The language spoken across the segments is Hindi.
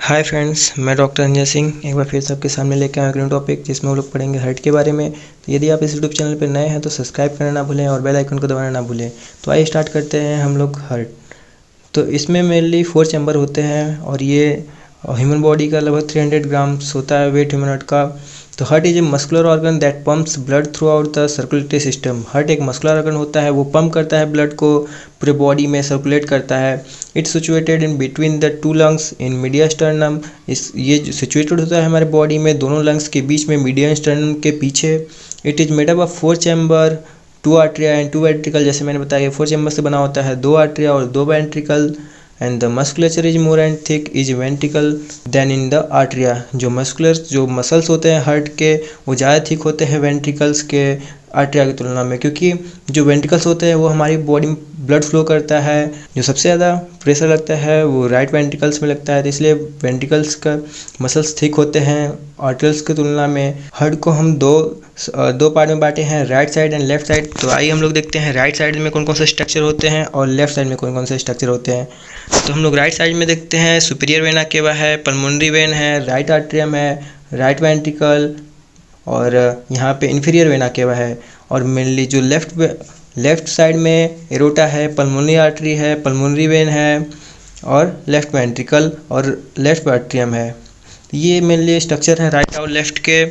हाय फ्रेंड्स, मैं डॉक्टर अंजय सिंह एक बार फिर सबके सामने लेकर आया न्यू टॉपिक जिसमें हम लोग पढ़ेंगे हार्ट के बारे में। तो यदि आप इस यूट्यूब चैनल पर नए हैं तो सब्सक्राइब करना ना भूलें और बेल आइकन को दबाना ना भूलें। तो आइए स्टार्ट करते हैं हम लोग हार्ट। तो इसमें मेनली 4 चैम्बर होते हैं और ये ह्यूमन बॉडी का लगभग 300 ग्राम्स होता है वेट ह्यूमन हार्ट का। तो heart is a muscular organ that pumps blood through out the circulatory system. Heart एक मस्कुलर ऑर्गन होता है, वो पंप करता है ब्लड को पूरे बॉडी में सर्कुलेट करता है। It's situated in between the 2 lungs in media sternum. ये सिचुएटेड होता है हमारे बॉडी में दोनों लंग्स के बीच में, मीडिया स्टर्नम के पीछे। It is made up of 4 chamber, 2 atria and 2 ventricle. जैसे मैंने बताया 4 चैम्बर से बना होता है, 2 आर्टरिया और 2 ventricle. And the musculature is more and thick is ventricle than in the atria. जो मसल्स होते हैं हार्ट के वो ज़्यादा थिक होते हैं वेंट्रिकल्स के आर्टरिया की तुलना में, क्योंकि जो वेंट्रिकल्स होते हैं वो हमारी बॉडी में ब्लड फ्लो करता है। जो सबसे ज़्यादा प्रेशर लगता है वो राइट वेंट्रिकल्स में लगता है, तो इसलिए वेंट्रिकल्स का मसल्स थिक होते हैं आर्टरियल्स की तुलना में। हार्ट को हम दो पार्ट में बांटे हैं, right side and left side. तो आइए हम लोग देखते हैं राइट साइड में कौन कौन से स्ट्रक्चर होते हैं और लेफ्ट साइड में कौन कौन से स्ट्रक्चर होते हैं। तो हम लोग राइट साइड में देखते हैं सुपीरियर वेना केवा है, पल्मोनरी वेन है, राइट आर्टरियम है, राइट वेंट्रिकल और यहाँ पे इन्फीरियर वेना केवा है। और मेनली जो लेफ्ट साइड में एरोटा है, पल्मोनरी आर्टरी है, पल्मोनरी वेन है और लेफ्ट वेंट्रिकल और लेफ्ट आर्टरियम है। ये मेनली स्ट्रक्चर है राइट और लेफ्ट के।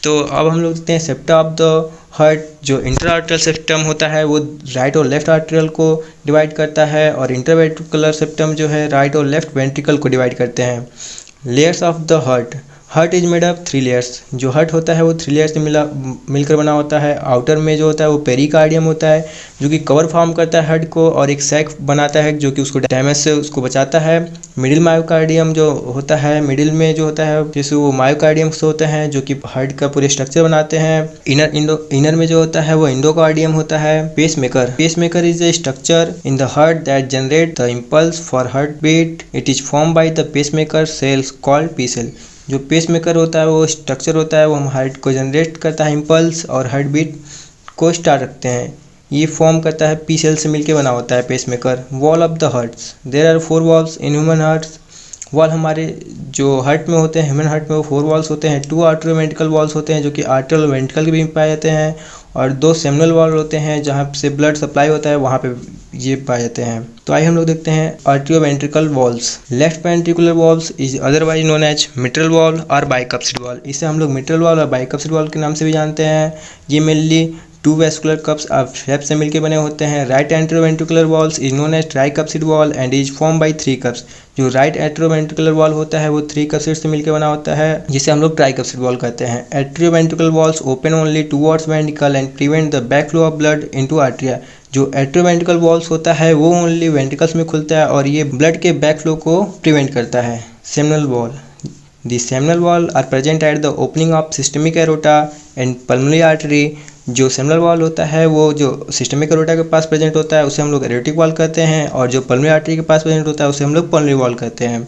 तो अब हम लोग देखते हैं सेप्टा ऑफ द हार्ट। जो इंटर आर्टरियल सेप्टम होता है वो राइट और लेफ्ट आर्टरियल को डिवाइड करता है, और इंटरवेंट्रिकुलर सेप्टम जो है राइट और लेफ्ट वेंट्रिकल को डिवाइड करते हैं। Layers of the heart. Heart is made up 3 layers. जो हार्ट होता है वो 3 लेयर्स से मिलकर बना होता है। आउटर में जो होता है वो पेरिकार्डियम होता है जो कि कवर फॉर्म करता है हार्ट को, और एक सैक बनाता है जो कि उसको डैमेज से उसको बचाता है। मिडिल मायोकार्डियम जो होता है, मिडिल में जो होता है जैसे वो मायोकार्डियम्स होते हैं जो कि हार्ट का पूरे स्ट्रक्चर बनाते हैं। इनर में जो होता है वो एंडोकार्डियम होता है। Pacemaker is a structure in the heart that generate the impulse for heart beat. It is form by the pacemaker cells called P cell. जो पेसमेकर होता है वो स्ट्रक्चर होता है, वो हम हार्ट को जनरेट करता है इम्पल्स और हार्ट बीट को स्टार्ट रखते हैं। ये फॉर्म करता है पी सेल से मिलके बना होता है pacemaker. Wall of the hearts. There are 4 walls in human hearts. Wall हमारे जो हार्ट में होते हैं, ह्यूमन हार्ट में वो 4 वॉल्स होते हैं। 2 आर्टरियोवेंट्रिकल वॉल्स होते हैं जो कि आर्टरियल वेंट्रिकल के भी पाए जाते हैं, और 2 सेमिनल वॉल होते हैं जहाँ से ब्लड सप्लाई होता है, वहाँ पे ये पाए जाते हैं। तो आइए हम लोग देखते हैं atrioventricular valves. Left ventricular valves is otherwise known as mitral valve or bicuspid wall. इसे हम लोग mitral valve or bicuspid wall के नाम से भी जानते हैं। ये mainly 2 vascular cusps of shape से मिलकर बने होते हैं। Right atrioventricular valves is known as tricuspid valve and is form by 3 cusps. जो राइट एंटेरोवेंट्रिकुलर वॉल होता है वो 3 कप्सिड से मिलकर बना होता है, जिसे हम लोग ट्राइकप्सिड वॉल कहते हैं। Atrioventricular valves open only towards ventricle and prevent the back flow of blood into atria. जो एट्रियोवेंट्रिकल वॉल्स होता है वो ओनली वेंट्रिकल्स में खुलता है और ये ब्लड के बैक फ्लो को प्रिवेंट करता है। Seminal wall. The seminal wall are present at the opening of systemic aorta and pulmonary artery। जो सेमिनल वॉल होता है वो जो सिस्टमिक एरोटा के पास प्रेजेंट होता है उसे हम लोग एरोटिक वॉल कहते हैं, और जो पल्मोनरी आर्टरी के पास प्रेजेंट होता है उसे हम लोग पल्मोनरी वॉल कहते हैं।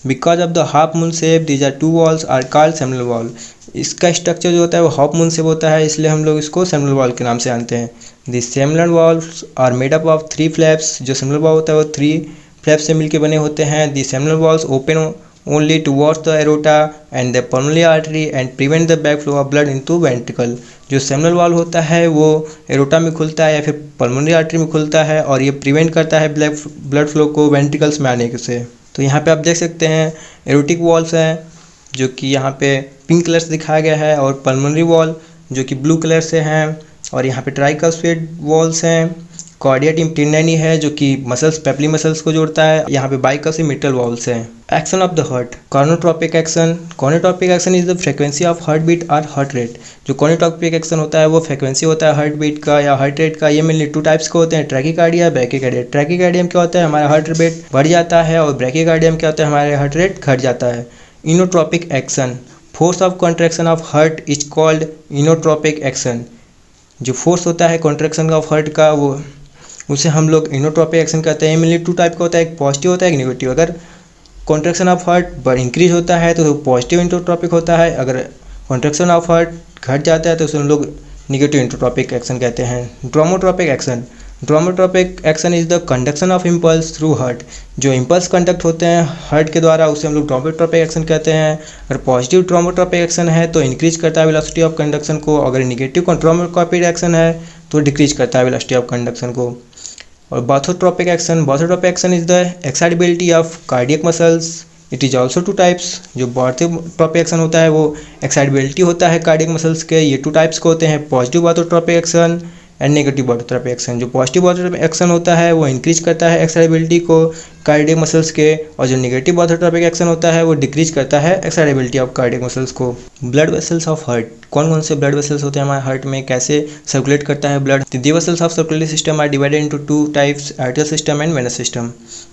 Because of the half moon shape these are 2 walls are called seminal wall. इसका स्ट्रक्चर जो होता है वो हाफ मून शेप होता है, इसलिए हम लोग इसको सेमिनल वॉल के नाम से जानते हैं। The seminal walls are made up of 3 flaps. जो सेमिनल वॉल होता है वो 3 फ्लैप्स से मिलकर बने होते हैं। The seminal walls open only towards the aorta and the pulmonary artery and prevent the backflow of blood into ventricle। जो सेमिनल वॉल होता है वो एरोटा में खुलता है या फिर पल्मोनरी आर्टरी में खुलता है, और ये प्रिवेंट करता है ब्लड फ्लो को वेंट्रिकल्स में आने से। तो यहाँ पे आप देख सकते हैं एरोटिक वॉल्स हैं जो कि यहाँ पे पिंक कलर से दिखाया गया है, और पल्मोनरी वॉल जो कि ब्लू कलर से हैं, और यहाँ पे ट्राइकस्पिड वॉल्स हैं। कार्डिया टिम्पैनी है जो कि मसल्स पेपली मसल्स को जोड़ता है। यहाँ पे बाइकप्सिड मिट्रल वॉल्स हैं। Action of the heart. Chronotropic action. Chronotropic action is the frequency of heart beat और हार्ट रेट। जो कॉर्नोट्रोपिक एक्शन होता है वो फ्रीक्वेंसी होता है हार्ट बीट का या हार्ट रेट का। ये मेनली 2 टाइप्स के होते हैं, ट्रैकीकार्डिया, ब्रैकीकार्डिया। ट्रैकीकार्डियम क्या होता है, हमारा हार्ट रेट बढ़ जाता है, और ब्रैकीकार्डियम क्या होता है, हमारे हार्ट रेट घट जाता है। Inotropic action. Force of contraction of heart is called inotropic action. जो फोर्स होता है कॉन्ट्रैक्शन ऑफ हार्ट का वो उसे हम लोग इनोट्रोपिक एक्शन कहते हैं। मेनली 2 टाइप का होता है, एक पॉजिटिव होता है, एक नेगेटिव। अगर कॉन्ट्रैक्शन ऑफ हार्ट इंक्रीज होता है तो पॉजिटिव इनोट्रोपिक होता है, अगर कॉन्ट्रैक्शन ऑफ हार्ट घट जाता है तो उसे हम लोग नेगेटिव इनोट्रोपिक एक्शन कहते हैं। Dromotropic action. Dromotropic action is the conduction of impulse through heart. जो इम्पल्स कंडक्ट होते हैं हार्ट के द्वारा उसे हम लोग ड्रोमोट्रोपिक एक्शन कहते हैं। अगर पॉजिटिव ड्रोमोट्रोपिक एक्शन है तो इंक्रीज करता है वेलोसिटी ऑफ कंडक्शन को, अगर निगेटिव ड्रोमोट्रोपिक एक्शन है तो डिक्रीज करता है वेलोसिटी ऑफ कंडक्शन को। और bathmotropic action is the excitability of cardiac muscles. It is also two types. जो बाथोट्रोपिक एक्शन होता है वो एक्साइटेबिलिटी होता है कार्डियक मसल्स के। ये 2 टाइप्स के होते हैं, positive bathmotropic action and negative bathmotropic action. जो पॉजिटिव बाथोट्रोपिक एक्शन होता है वो इंक्रीज करता है एक्साइटेबिलिटी को कार्डियक मसल्स के, और जो नेगेटिव बाथोट्रोपिक एक्शन होता है वो डिक्रीज करता है एक्साइटेबिलिटी ऑफ कार्डियक मसल्स को। ब्लड वेसल्स ऑफ हार्ट, कौन कौन से ब्लड वेसल्स होते हैं हमारे हार्ट में, कैसे सर्कुलेट करता है blood. The vessels of circulatory system are divided into 2 types, arterial system and venous system.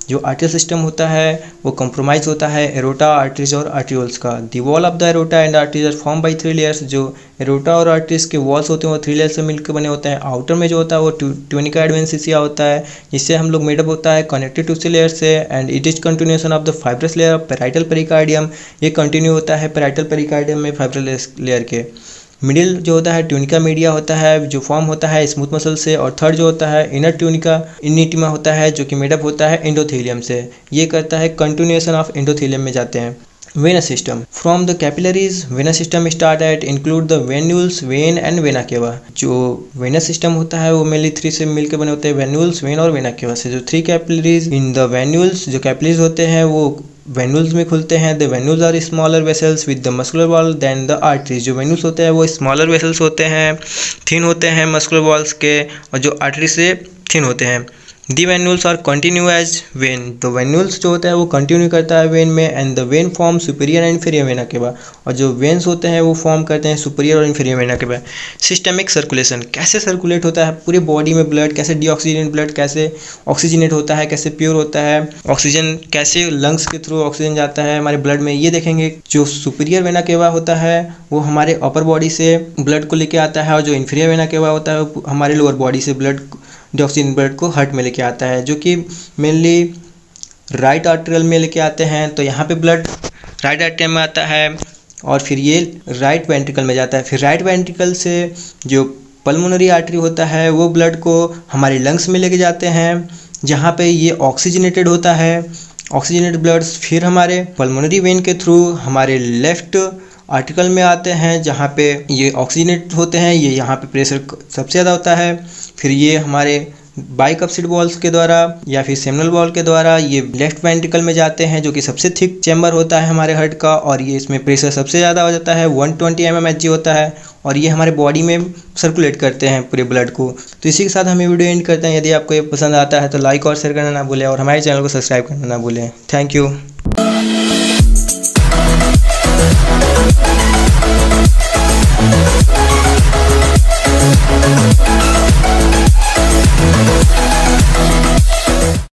जो आर्टेरियल सिस्टम होता है वो कंप्रोमाइज होता है एरोटा, आर्टरीज और आर्ट्रियोल्स का। The wall of the aorta and arteries are form by 3 layers. जो एरोटा और आर्टरीज के वॉल्स होते हैं वो 3 लेयर से मिलकर बने होते हैं। आउटर में जो होता है वो ट्यूनिका एडवेंसिया होता है, जिससे हम लोग मेडअप होता है कनेक्टेड टू लेयर से, and it is continuation of the fibrous layer of parietal pericardium. ये कंटिन्यू होता है पैराइटल पेरिकार्डियम में फाइब्रस लेयर के। मिडिल जो होता है ट्यूनिका मीडिया होता है, जो फॉर्म होता है स्मूथ मसल से। और थर्ड जो होता है इनर ट्यूनिका इनिटिमा होता है, जो कि मेडअप होता है एंडोथेलियम से। ये करता है कंटिन्यूएशन ऑफ एंडोथेलियम में जाते हैं। Venous system, from the capillaries venous system start at include the venules, when and vena cava. जो वेनस सिस्टम होता है वो मेनली 3 से मिलकर बने होते हैं, वेन्यूल्स, वेन और वेना केवा से। जो 3 कैपिलरीज इन द वेन्यूल्स, जो कैपिलरीज होते हैं वो वेन्यूल्स में खुलते हैं। The venules are smaller vessels with the muscular wall than the arteries. जो वेन्यूल्स होते हैं वो स्मॉलर वेसल्स होते हैं, थिन होते हैं मस्कुलर वॉल्स के, और जो आर्टरी से थिन होते हैं। The venules are continue as vein. तो वेन्यूल्स जो होता है वो कंटिन्यू करता है वेन में, and the vein form superior and inferior vena के बाद। और जो वेन्स होते हैं वो फॉर्म करते हैं सुपीरियर और इन्फीरियर वेना के बाद। सिस्टमिक सर्कुलेशन, कैसे सर्कुलेट होता है पूरे बॉडी में ब्लड, कैसे डीऑक्सीजनेट ब्लड कैसे ऑक्सीजनेट होता है, कैसे प्योर होता है, ऑक्सीजन कैसे लंग्स के थ्रू ऑक्सीजन जाता है हमारे ब्लड में, ये देखेंगे। जो सुपीरियर वेना केवा होता है वो हमारे अपर बॉडी से ब्लड को लेके आता है, और जो इन्फीरियर वेना केवा होता है वो हमारे लोअर बॉडी से ब्लड डीऑक्सीजन ब्लड को हार्ट में लेके आता है, जो कि मेनली राइट आर्टेरियल में लेके आते हैं। तो यहाँ पे ब्लड राइट आर्टेरियल में आता है और फिर ये राइट वेंट्रिकल में जाता है। फिर राइट वेंट्रिकल से जो पल्मोनरी आर्टरी होता है वो ब्लड को हमारे लंग्स में लेके जाते हैं, जहाँ पे ये ऑक्सीजनेटेड होता है। ऑक्सीजनेटेड ब्लड फिर हमारे पल्मोनरी वेन के थ्रू हमारे लेफ्ट आर्टिकल में आते हैं, जहाँ पे ये ऑक्सीजनेट होते हैं। ये यहाँ पे प्रेशर सबसे ज़्यादा होता है। फिर ये हमारे बाइकप्सिड वॉल्स के द्वारा या फिर सेमिनल वॉल के द्वारा ये लेफ्ट वेंट्रिकल में जाते हैं, जो कि सबसे थिक चैम्बर होता है हमारे हार्ट का, और ये इसमें प्रेशर सबसे ज़्यादा हो जाता है, 120 mmHg होता है, और ये हमारे बॉडी में सर्कुलेट करते हैं पूरे ब्लड को। तो इसी के साथ हम ये वीडियो एंड करते हैं। यदि आपको ये पसंद आता है तो लाइक और शेयर करना ना भूलें, और हमारे चैनल को सब्सक्राइब करना ना भूलें। Thank you.